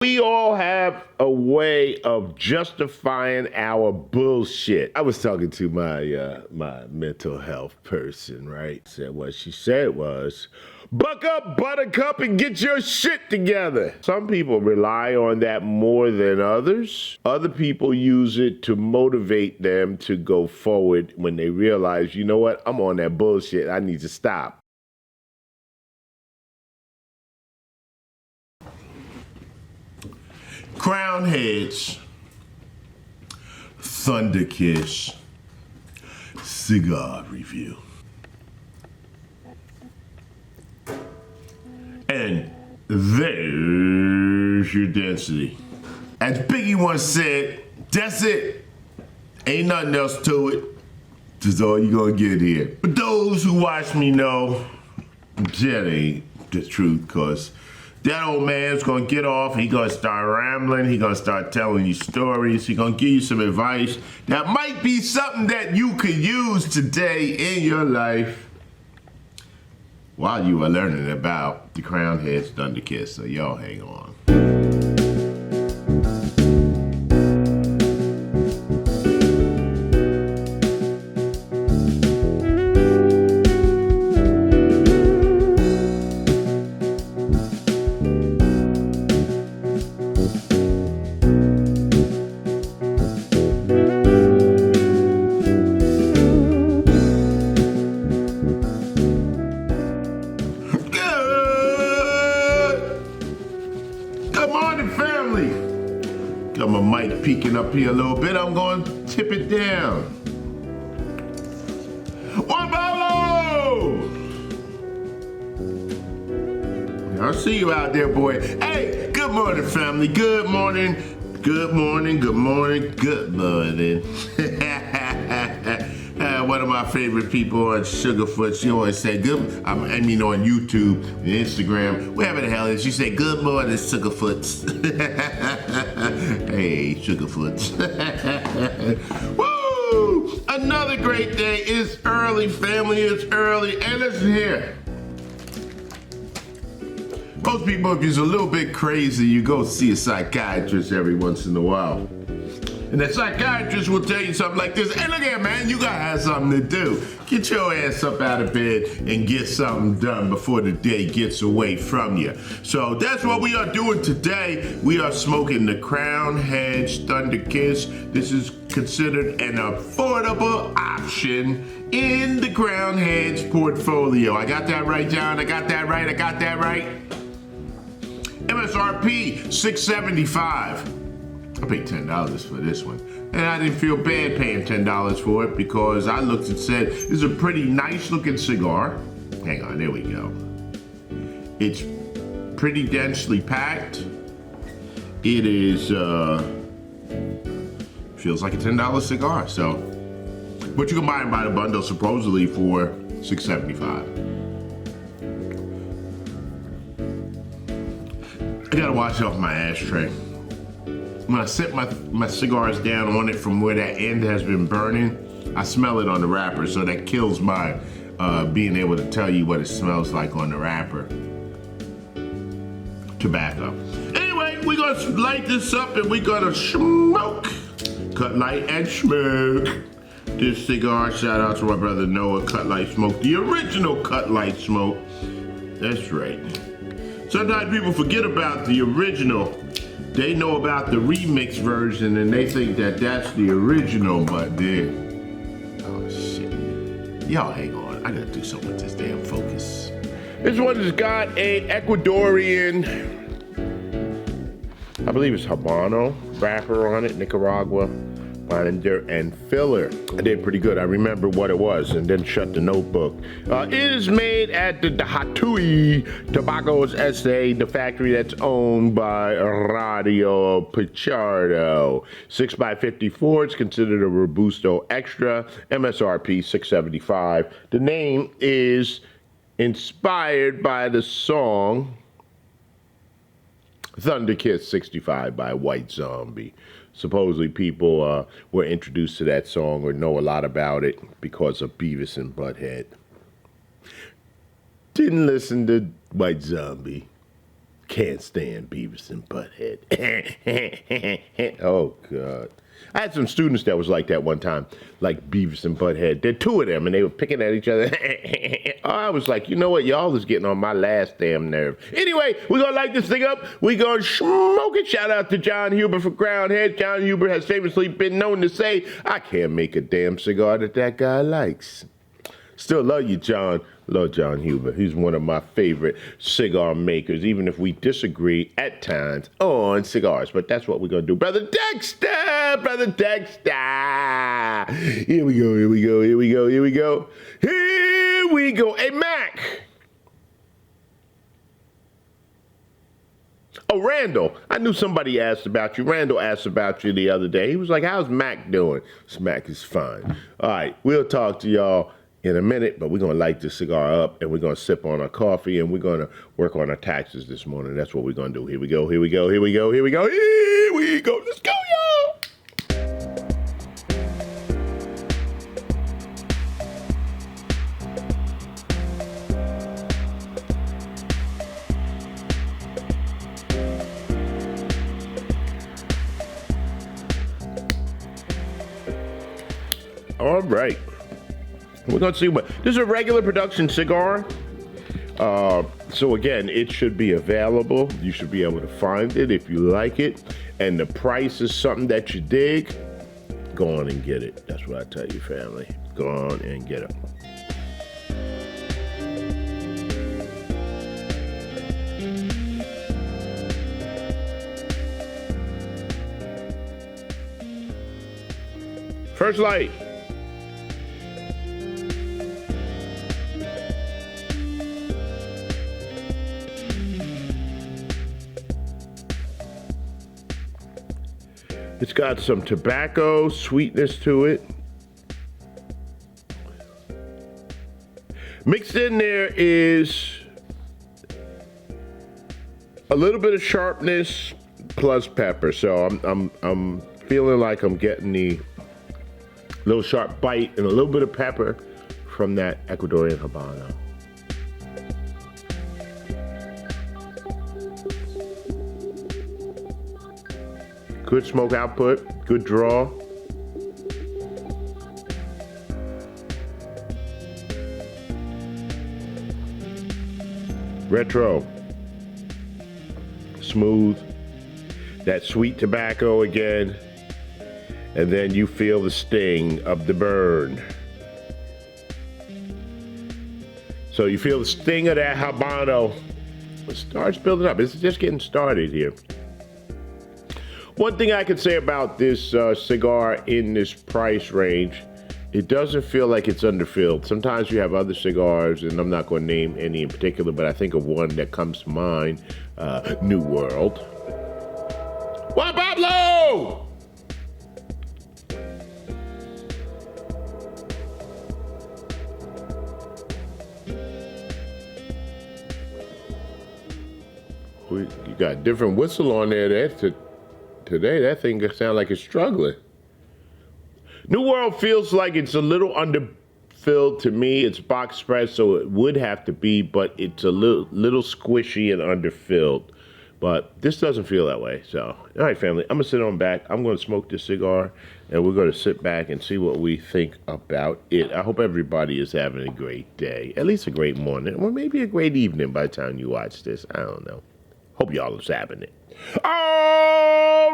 We all have a way of justifying our bullshit. I was talking to my mental health person, right? Said what she said was, buck up, buttercup, and get your shit together. Some people rely on that more than others. Other people use it to motivate them to go forward when they realize, you know what, I'm on that bullshit. I need to stop. Crown Heads, THUNDERKISS Cigar Review. And there's your density. As Biggie once said, that's it. Ain't nothing else to it. That's all you're gonna get here. But those who watch me know that ain't the truth, cause that old man's gonna get off, he gonna start rambling, he gonna start telling you stories, he gonna give you some advice that might be something that you could use today in your life while you are learning about the Crown Heads THUNDERKISS, so y'all hang on. Got my mic peeking up here a little bit. I'm going to tip it down. Juan Pablo! I see you out there, boy. Hey, good morning, family. Good morning. Good morning. Good morning. Good morning. One of my favorite people on Sugarfoot, she always say good, I mean on YouTube and Instagram, wherever the hell it is, she say good morning, Sugarfoots. Hey, Sugarfoots. Woo! Another great day. It's early, family, it's early, and listen here. Most people, if you're a little bit crazy, you go see a psychiatrist every once in a while. And the psychiatrist will tell you something like this, hey, look here, man, you gotta have something to do. Get your ass up out of bed and get something done before the day gets away from you. So that's what we are doing today. We are smoking the Crown Heads THUNDERKISS. This is considered an affordable option in the Crown Heads portfolio. I got that right, John? I got that right? I got that right? MSRP, $6.75. I paid $10 for this one. And I didn't feel bad paying $10 for it because I looked and said, this is a pretty nice looking cigar. Hang on, there we go. It's pretty densely packed. It is, feels like a $10 cigar, so. But you can buy them by the bundle supposedly for $6.75. I gotta wash off my ashtray. When I set my cigars down on it from where that end has been burning, I smell it on the wrapper, so that kills my being able to tell you what it smells like on the wrapper. Tobacco. Anyway, we're gonna light this up and we're gonna smoke. Cut light and smoke. This cigar, shout out to my brother Noah, Cut Light Smoke, the original Cut Light Smoke. That's right. Sometimes people forget about the original. They know about the remix version and they think that that's the original, but then, oh shit. Y'all hang on, I gotta do something with this damn focus. This one has got a Ecuadorian, I believe it's Habano wrapper on it, Nicaragua, binder and filler. I did pretty good. I remember what it was and then shut the notebook. It is made at the Hatui Tobaccos SA, the factory that's owned by Radio Pichardo. 6x54, it's considered a Robusto Extra, MSRP $6.75. The name is inspired by the song THUNDERKISS 65 by White Zombie. Supposedly people were introduced to that song or know a lot about it because of Beavis and Butthead. Didn't listen to White Zombie. Can't stand Beavis and Butthead. Oh, God. I had some students that was like that one time, like Beavis and Butthead. There are two of them, and they were picking at each other. I was like, you know what? Y'all is getting on my last damn nerve. Anyway, we're going to light this thing up. We're going to smoke it. Shout out to John Huber for Crown Head. John Huber has famously been known to say, I can't make a damn cigar that guy likes. Still love you, John. Love John Huber. He's one of my favorite cigar makers, even if we disagree at times on cigars. But that's what we're going to do. Brother Dexter! Brother Dexter! Here we go, here we go, here we go, here we go. Here we go. Hey, Mac! Oh, Randall. I knew somebody asked about you. Randall asked about you the other day. He was like, how's Mac doing? Mac is fine. All right, we'll talk to y'all in a minute, but we're going to light this cigar up, and we're going to sip on our coffee, and we're going to work on our taxes this morning. That's what we're going to do. Here we go, here we go, here we go, here we go, here we go. Let's go, y'all. All right. We're going to see what, this is a regular production cigar. So again, it should be available. You should be able to find it if you like it. And the price is something that you dig, go on and get it. That's what I tell you, family. Go on and get it. First light. It's got some tobacco sweetness to it. Mixed in there is a little bit of sharpness plus pepper. So I'm feeling like I'm getting the little sharp bite and a little bit of pepper from that Ecuadorian Habano. Good smoke output, good draw. Retro, smooth, that sweet tobacco again, and then you feel the sting of the burn. So you feel the sting of that Habano. It starts building up. It's just getting started here. One thing I could say about this cigar in this price range, it doesn't feel like it's underfilled. Sometimes you have other cigars, and I'm not going to name any in particular, but I think of one that comes to mind, New World. Juan Pablo! You got a different whistle on there. Today, that thing sounds like it's struggling. New World feels like it's a little underfilled to me. It's box spread, so it would have to be, but it's a little squishy and underfilled. But this doesn't feel that way. So, all right, family, I'm going to sit on back. I'm going to smoke this cigar, and we're going to sit back and see what we think about it. I hope everybody is having a great day, at least a great morning, or maybe a great evening by the time you watch this. I don't know. Hope y'all is having it. All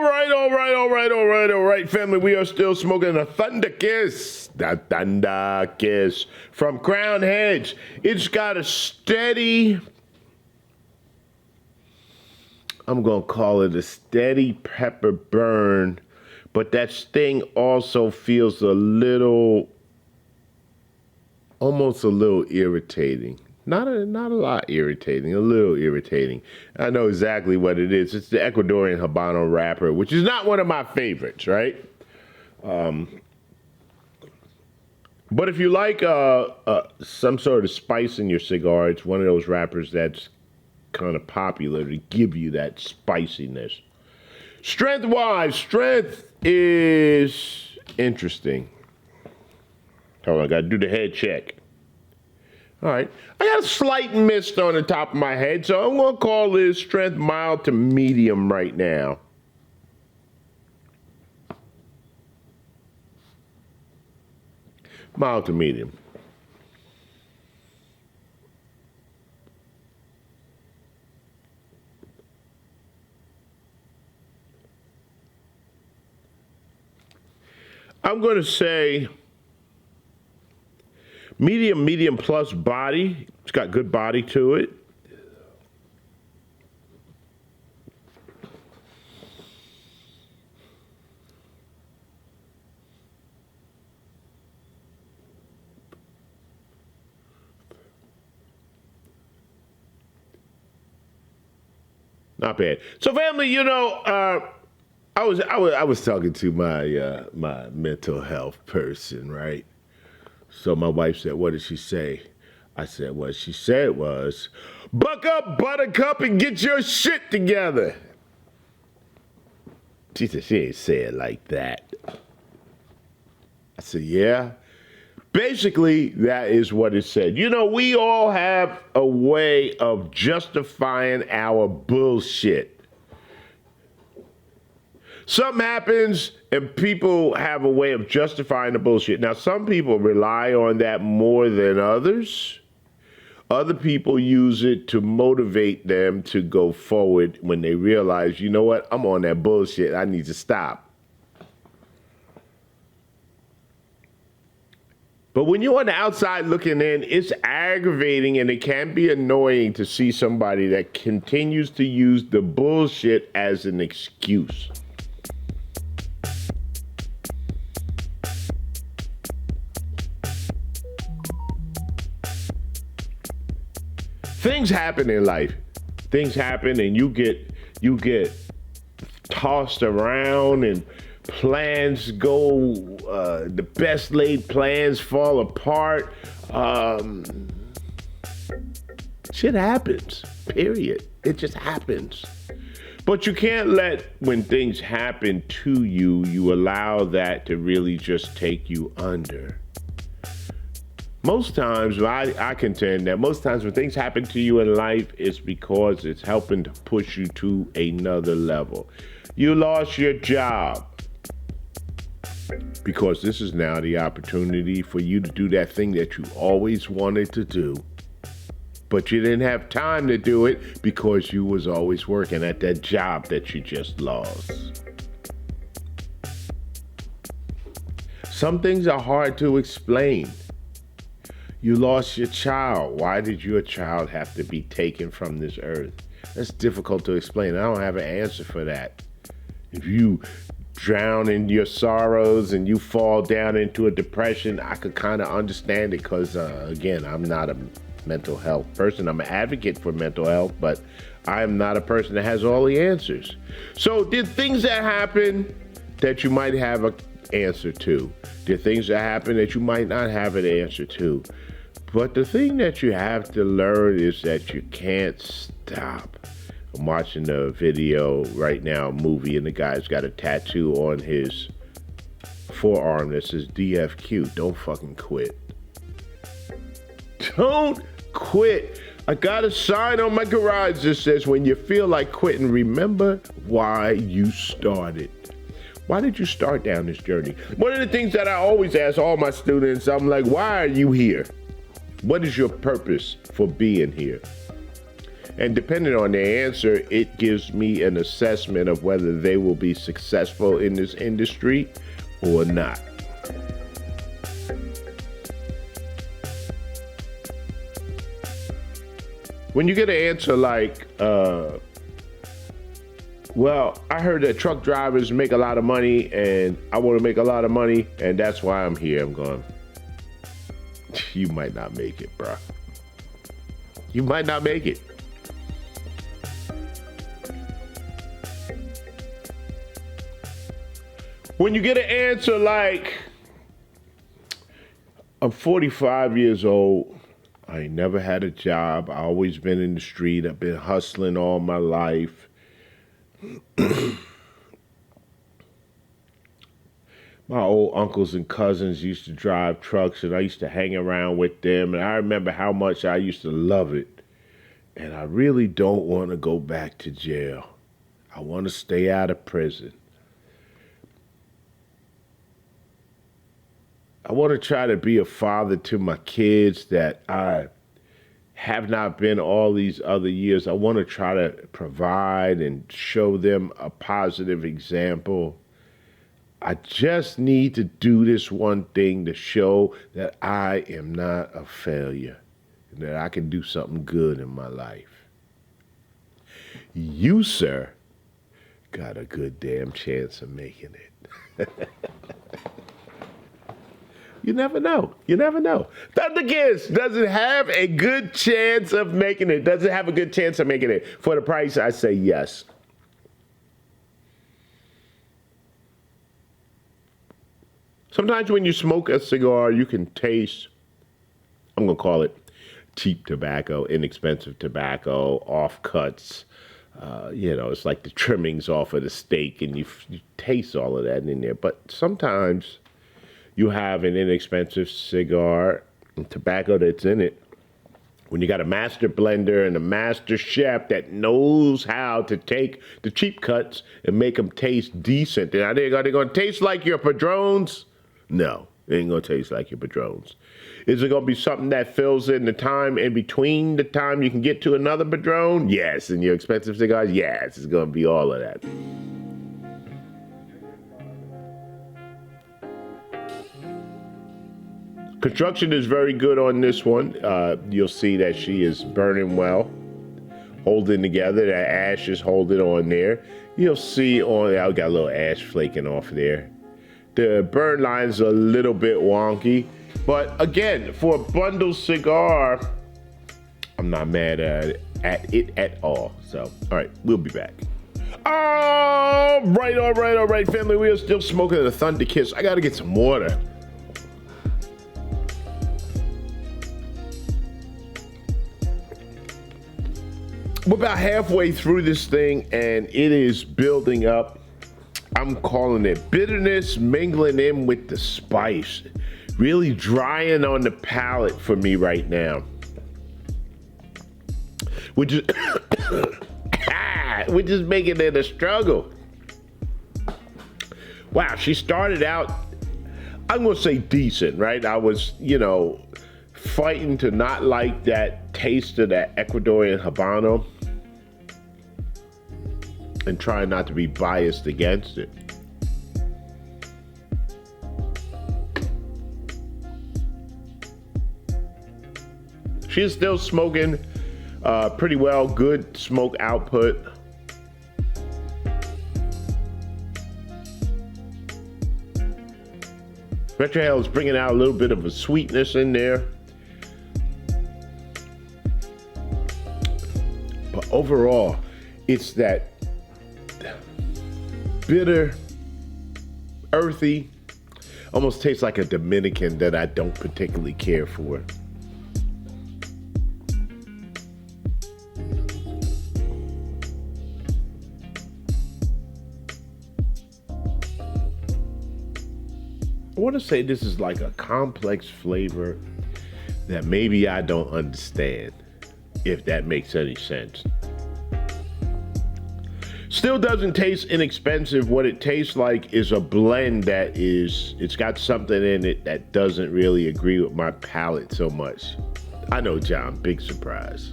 right, family. We are still smoking a Thunderkiss. The Thunderkiss from Crown Heads. It's got a steady, I'm going to call it a steady pepper burn, but that sting also feels a little, almost a little irritating. Not a lot irritating, a little irritating. I know exactly what it is. It's the Ecuadorian Habano wrapper, which is not one of my favorites, right? But if you like some sort of spice in your cigar, it's one of those wrappers that's kind of popular to give you that spiciness. Strength-wise, strength is interesting. Hold on, I got to do the head check. All right. I got a slight mist on the top of my head, so I'm going to call this strength mild to medium right now. Mild to medium. I'm going to say medium plus body. It's got good body to it. Not bad. So, family, you know, I was talking to my my mental health person, right? So my wife said, "What did she say?" I said, "What she said was, buck up, Buttercup, and get your shit together." She said she ain't say it like that. I said, "Yeah." Basically, that is what it said. You know, we all have a way of justifying our bullshit. Something happens and people have a way of justifying the bullshit. Now, some people rely on that more than others. Other people use it to motivate them to go forward when they realize, you know what, I'm on that bullshit. I need to stop. But when you're on the outside looking in, it's aggravating and it can be annoying to see somebody that continues to use the bullshit as an excuse. Things happen in life. Things happen and you get tossed around and plans go, the best laid plans fall apart. Shit happens, period. It just happens. But you can't let, when things happen to you, you allow that to really just take you under. Most times, I contend that most times when things happen to you in life, it's because it's helping to push you to another level. You lost your job, because this is now the opportunity for you to do that thing that you always wanted to do, but you didn't have time to do it because you was always working at that job that you just lost. Some things are hard to explain. You lost your child. Why did your child have to be taken from this earth? That's difficult to explain. I don't have an answer for that. If you drown in your sorrows and you fall down into a depression, I could kind of understand it because, again, I'm not a mental health person. I'm an advocate for mental health, but I'm not a person that has all the answers. So did things that happen that you might have an answer to? Did things that happen that you might not have an answer to? But the thing that you have to learn is that you can't stop. I'm watching a video right now, a movie, and the guy's got a tattoo on his forearm that says DFQ. Don't fucking quit. Don't quit. I got a sign on my garage that says, when you feel like quitting, remember why you started. Why did you start down this journey? One of the things that I always ask all my students, I'm like, why are you here? What is your purpose for being here? And depending on their answer, it gives me an assessment of whether they will be successful in this industry or not. When you get an answer like, well, I heard that truck drivers make a lot of money and I want to make a lot of money and that's why I'm here, I'm going, you might not make it, bro. You might not make it. When you get an answer like, I'm 45 years old, I ain't never had a job, I always been in the street, I've been hustling all my life. My old uncles and cousins used to drive trucks, and I used to hang around with them, and I remember how much I used to love it. And I really don't want to go back to jail. I want to stay out of prison. I want to try to be a father to my kids that I have not been all these other years. I want to try to provide and show them a positive example. I just need to do this one thing to show that I am not a failure and that I can do something good in my life. You, sir, got a good damn chance of making it. You never know. You never know. THUNDERKISS doesn't have a good chance of making it. Doesn't have a good chance of making it. For the price, I say yes. Sometimes when you smoke a cigar, you can taste, I'm going to call it cheap tobacco, inexpensive tobacco, offcuts. It's like the trimmings off of the steak, and you taste all of that in there. But sometimes you have an inexpensive cigar and tobacco that's in it. When you got a master blender and a master chef that knows how to take the cheap cuts and make them taste decent. Are they going to taste like your Padrones? No, it ain't going to taste like your Padrones. Is it going to be something that fills in the time in between the time you can get to another Padrone? Yes. And your expensive cigars? Yes, it's going to be all of that. Construction is very good on this one. You'll see that she is burning well, holding together. That ash is holding on there. You'll see I got a little ash flaking off there. The burn line's a little bit wonky, but again, for a bundle cigar, I'm not mad at it at all. So, all right, we'll be back. All right, family. We are still smoking the THUNDERKISS. I got to get some water. We're about halfway through this thing, and it is building up. I'm calling it bitterness mingling in with the spice. Really drying on the palate for me right now. Which is, which is making it a struggle. Wow, she started out, I'm going to say decent, right? I was, fighting to not like that taste of that Ecuadorian Habano and trying not to be biased against it. She's still smoking pretty well, good smoke output. Retrohale is bringing out a little bit of a sweetness in there. But overall, it's that bitter, earthy, almost tastes like a Dominican that I don't particularly care for. I want to say this is like a complex flavor that maybe I don't understand, if that makes any sense. Still doesn't taste inexpensive. What it tastes like is a blend it's got something in it that doesn't really agree with my palate so much. I know, John, big surprise.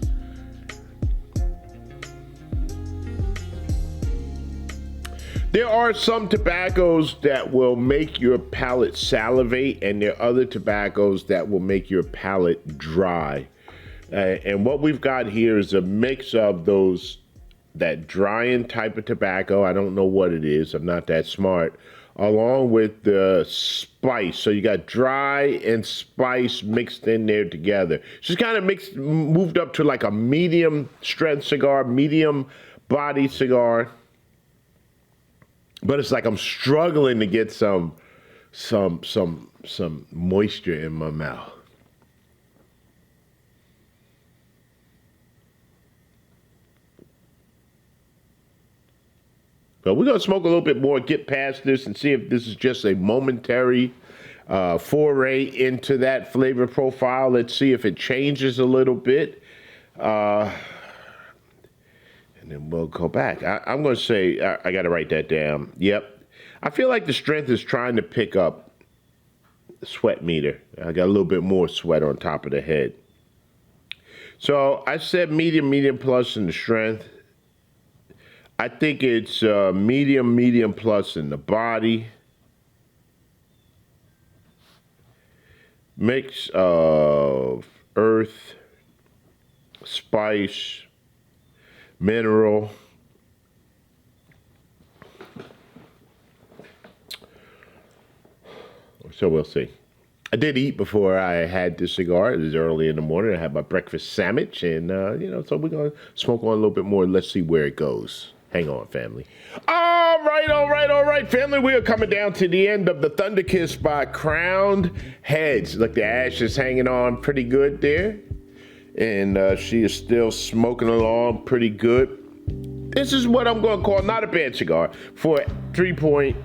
There are some tobaccos that will make your palate salivate, and there are other tobaccos that will make your palate dry. And what we've got here is a mix of that drying type of tobacco. I don't know what it is. I'm not that smart. Along with the spice. So you got dry and spice mixed in there together. She's kind of moved up to like a medium strength cigar, medium body cigar. But it's like I'm struggling to get some moisture in my mouth. But we're going to smoke a little bit more, get past this, and see if this is just a momentary foray into that flavor profile. Let's see if it changes a little bit. And then we'll go back. I'm going to say, I got to write that down. Yep. I feel like the strength is trying to pick up the sweat meter. I got a little bit more sweat on top of the head. So I said medium plus in the strength. I think it's medium plus in the body. Mix of earth, spice, mineral. So we'll see. I did eat before I had this cigar. It was early in the morning. I had my breakfast sandwich, and so we're gonna smoke on a little bit more. Let's see where it goes. Hang on, family. All right, family. We are coming down to the end of the THUNDERKISS by Crowned Heads. Look, the ash is hanging on pretty good there. And she is still smoking along pretty good. This is what I'm going to call not a bad cigar for $3.6,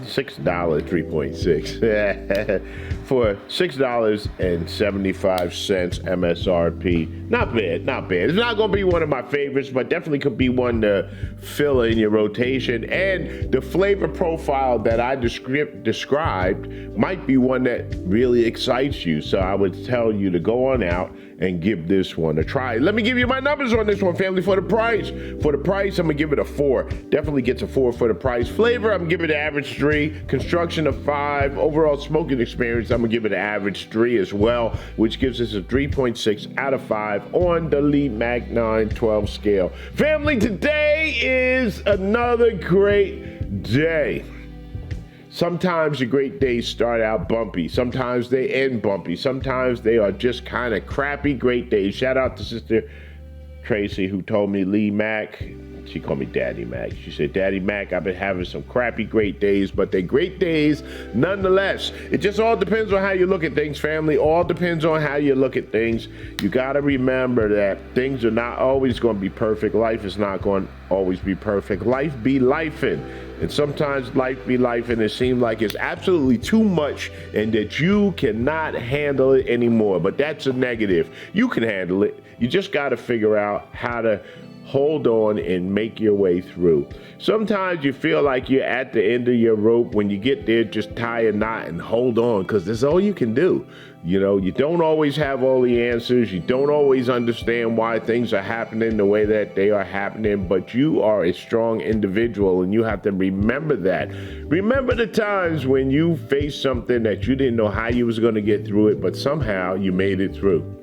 $3.6. For $6.75 MSRP. Not bad. It's not going to be one of my favorites, but definitely could be one to fill in your rotation. And the flavor profile that I described might be one that really excites you. So I would tell you to go on out and give this one a try. Let me give you my numbers on this one, family, for the price. For the price, I'm going to give it a 4. Definitely gets a 4 for the price. Flavor, I'm going to give it an average 3. Construction, a 5. Overall smoking experience, I'm going to give it an average 3 as well, which gives us a 3.6 out of 5 on the Lee Mac 912 scale. Family, today is another great day. Sometimes your great days start out bumpy. Sometimes they end bumpy. Sometimes they are just kind of crappy great days. Shout out to Sister Tracy, who told me Lee Mac. She called me Daddy Mac. She said, Daddy Mac, I've been having some crappy great days, but they're great days nonetheless. It just all depends on how you look at things, family. All depends on how you look at things. You got to remember that things are not always going to be perfect. Life is not going to always be perfect. Life be lifing. And sometimes life be life, and it seems like it's absolutely too much and that you cannot handle it anymore. But that's a negative. You can handle it. You just got to figure out how to hold on and make your way through. Sometimes you feel like you're at the end of your rope. When you get there, just tie a knot and hold on, because that's all you can do. You know, you don't always have all the answers. You don't always understand why things are happening the way that they are happening, but you are a strong individual, and you have to remember that. Remember the times when you faced something that you didn't know how you was going to get through it, but somehow you made it through.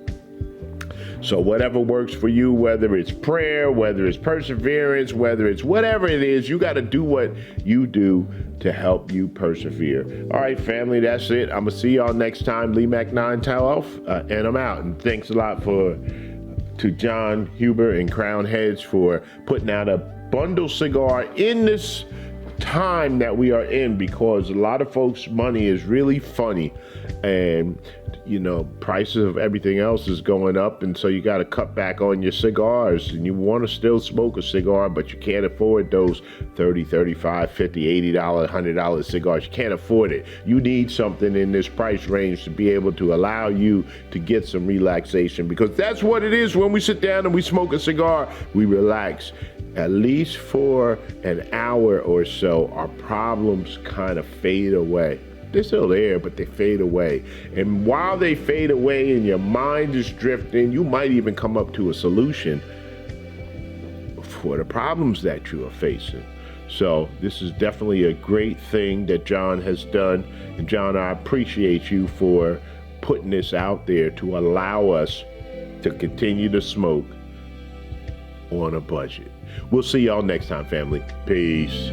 So whatever works for you, whether it's prayer, whether it's perseverance, whether it's whatever it is, you got to do what you do to help you persevere. All right, family, that's it. I'm going to see y'all next time. Lee Mac 912, and I'm out. And thanks a lot to John Huber and Crown Heads for putting out a bundle cigar in this time that we are in, because a lot of folks' money is really funny, and prices of everything else is going up, and so you got to cut back on your cigars, and you want to still smoke a cigar, but you can't afford those $30, $35, $50, $80, $100 cigars. You can't afford it. You need something in this price range to be able to allow you to get some relaxation, because that's what it is. When we sit down and we smoke a cigar, we relax. At least for an hour or so, our problems kind of fade away. They're still there, but they fade away. And while they fade away and your mind is drifting, you might even come up to a solution for the problems that you are facing. So this is definitely a great thing that John has done. And John, I appreciate you for putting this out there to allow us to continue to smoke on a budget. We'll see y'all next time, family. Peace.